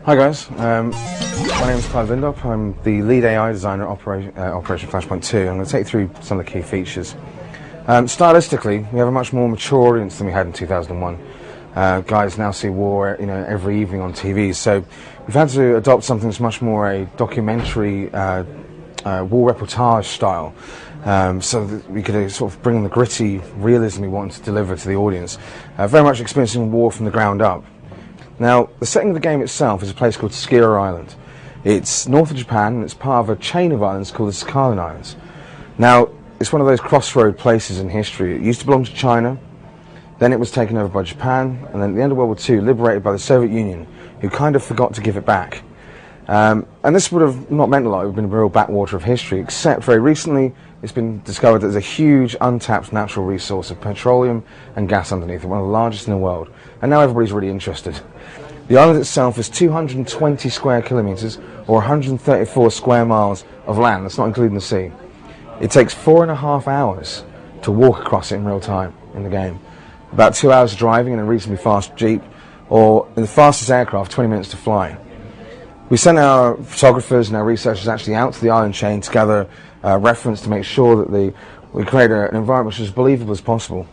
Hi guys, my name is Clive Lindop. I'm the lead AI designer at Operation Flashpoint 2. I'm going to take you through some of the key features. Stylistically, we have a much more mature audience than we had in 2001. Guys now see war, every evening on TV. So we've had to adopt something that's much more a documentary, war reportage style, so that we could sort of bring in the gritty realism we want to deliver to the audience. Very much experiencing war from the ground up. Now, the setting of the game itself is a place called Skira Island. It's north of Japan, and it's part of a chain of islands called the Sakhalin Islands. Now, it's one of those crossroad places in history. It used to belong to China, then it was taken over by Japan, and then at the end of World War II, liberated by the Soviet Union, who kind of forgot to give it back. And this would have not meant a lot. It would have been a real backwater of history, except very recently it's been discovered that there's a huge untapped natural resource of petroleum and gas underneath it, one of the largest in the world. And now everybody's really interested. The island itself is 220 square kilometres, or 134 square miles of land. That's not including the sea. It takes 4.5 hours to walk across it in real time in the game. About 2 hours driving in a reasonably fast Jeep, or in the fastest aircraft, 20 minutes to fly. We sent our photographers and our researchers actually out to the island chain to gather reference to make sure that we create an environment which is as believable as possible.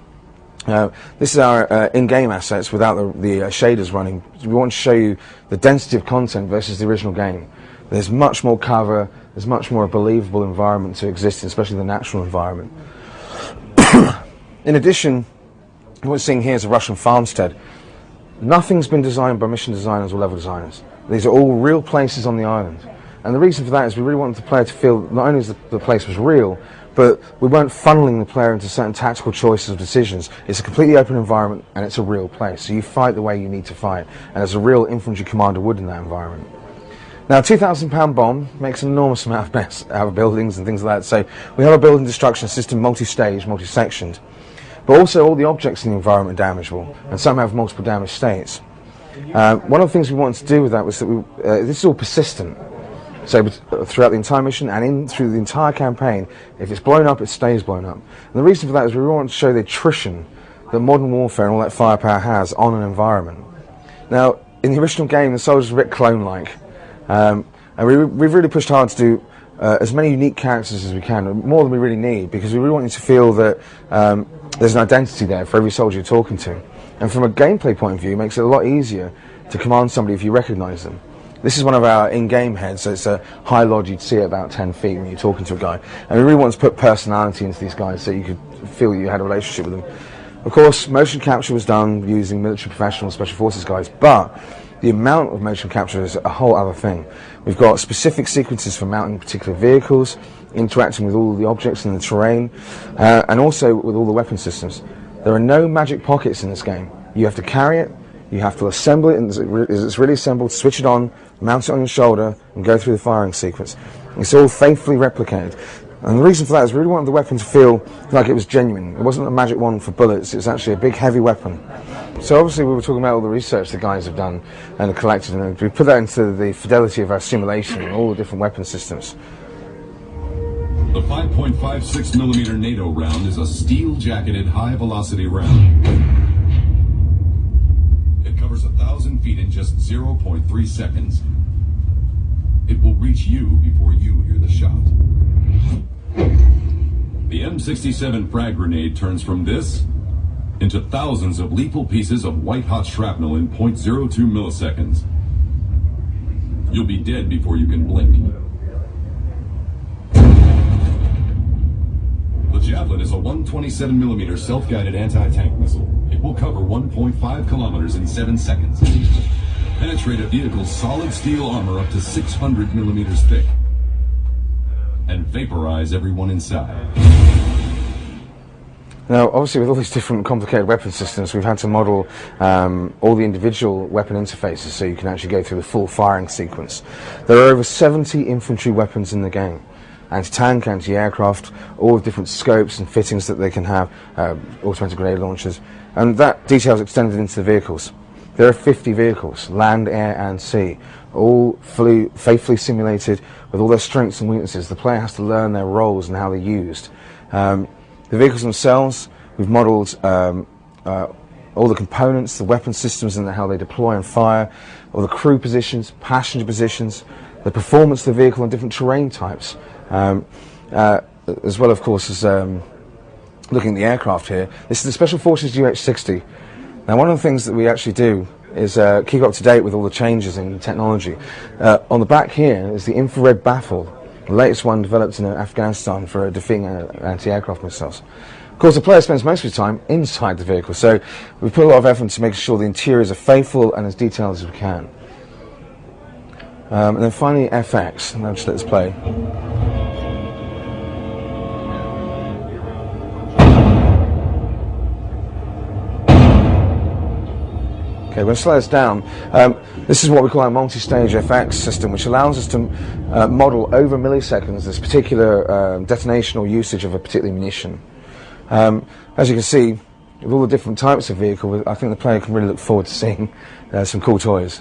This is our in-game assets without the shaders running. We want to show you the density of content versus the original game. There's much more cover, there's much more a believable environment to exist in, especially the natural environment. In addition, what we're seeing here is a Russian farmstead. Nothing's been designed by mission designers or level designers. These are all real places on the island. And the reason for that is we really wanted the player to feel not only as the place was real, but we weren't funneling the player into certain tactical choices or decisions. It's a completely open environment and it's a real place. So you fight the way you need to fight. And as a real infantry commander would in that environment. Now, a £2,000 bomb makes an enormous amount of mess out of buildings and things like that. So we have a building destruction system, multi-stage, multi-sectioned. But also all the objects in the environment are damageable. And some have multiple damage states. One of the things we wanted to do with that was that this is all persistent. So throughout the entire mission and through the entire campaign, if it's blown up, it stays blown up. And the reason for that is we really want to show the attrition that modern warfare and all that firepower has on an environment. Now, in the original game, the soldiers are a bit clone-like. And we've really pushed hard to do as many unique characters as we can, more than we really need, because we really want you to feel that there's an identity there for every soldier you're talking to. And from a gameplay point of view, it makes it a lot easier to command somebody if you recognise them. This is one of our in-game heads, so it's a high lodge you'd see at about 10 feet when you're talking to a guy. And we really want to put personality into these guys so you could feel you had a relationship with them. Of course, motion capture was done using military professional special forces guys, but the amount of motion capture is a whole other thing. We've got specific sequences for mounting particular vehicles, interacting with all the objects in the terrain, and also with all the weapon systems. There are no magic pockets in this game. You have to carry it, you have to assemble it, and as it's really assembled, switch it on, mount it on your shoulder, and go through the firing sequence. It's all faithfully replicated. And the reason for that is we really wanted the weapon to feel like it was genuine. It wasn't a magic wand for bullets, it was actually a big heavy weapon. So obviously we were talking about all the research the guys have done and collected, and we put that into the fidelity of our simulation and all the different weapon systems. The 5.56mm NATO round is a steel-jacketed high-velocity round. It covers 1,000 feet in just 0.3 seconds. It will reach you before you hear the shot. The M67 frag grenade turns from this into thousands of lethal pieces of white-hot shrapnel in 0.02 milliseconds. You'll be dead before you can blink. The Javelin is a 127mm self-guided anti-tank missile. It will cover 1.5 kilometers in 7 seconds. Penetrate a vehicle's solid steel armor up to 600mm thick. And vaporize everyone inside. Now, obviously, with all these different complicated weapon systems, we've had to model all the individual weapon interfaces so you can actually go through the full firing sequence. There are over 70 infantry weapons in the game. Anti-tank, anti-aircraft, all the different scopes and fittings that they can have, automatic grenade launchers, and that detail is extended into the vehicles. There are 50 vehicles, land, air and sea, all faithfully simulated with all their strengths and weaknesses. The player has to learn their roles and how they're used. The vehicles themselves, we've modelled all the components, the weapon systems and how they deploy and fire, all the crew positions, passenger positions, the performance of the vehicle and different terrain types, as well, of course, as looking at the aircraft here. This is the Special Forces UH-60. Now, one of the things that we actually do is keep up to date with all the changes in technology. On the back here is the infrared baffle, the latest one developed in Afghanistan for defeating anti-aircraft missiles. Of course, the player spends most of his time inside the vehicle, so we put a lot of effort into making sure the interiors are faithful and as detailed as we can. And then finally, FX, and I'll just let this play. Okay, we're going to slow this down. This is what we call our multi-stage FX system, which allows us to model over milliseconds this particular detonation or usage of a particular munition. As you can see, with all the different types of vehicle, I think the player can really look forward to seeing some cool toys.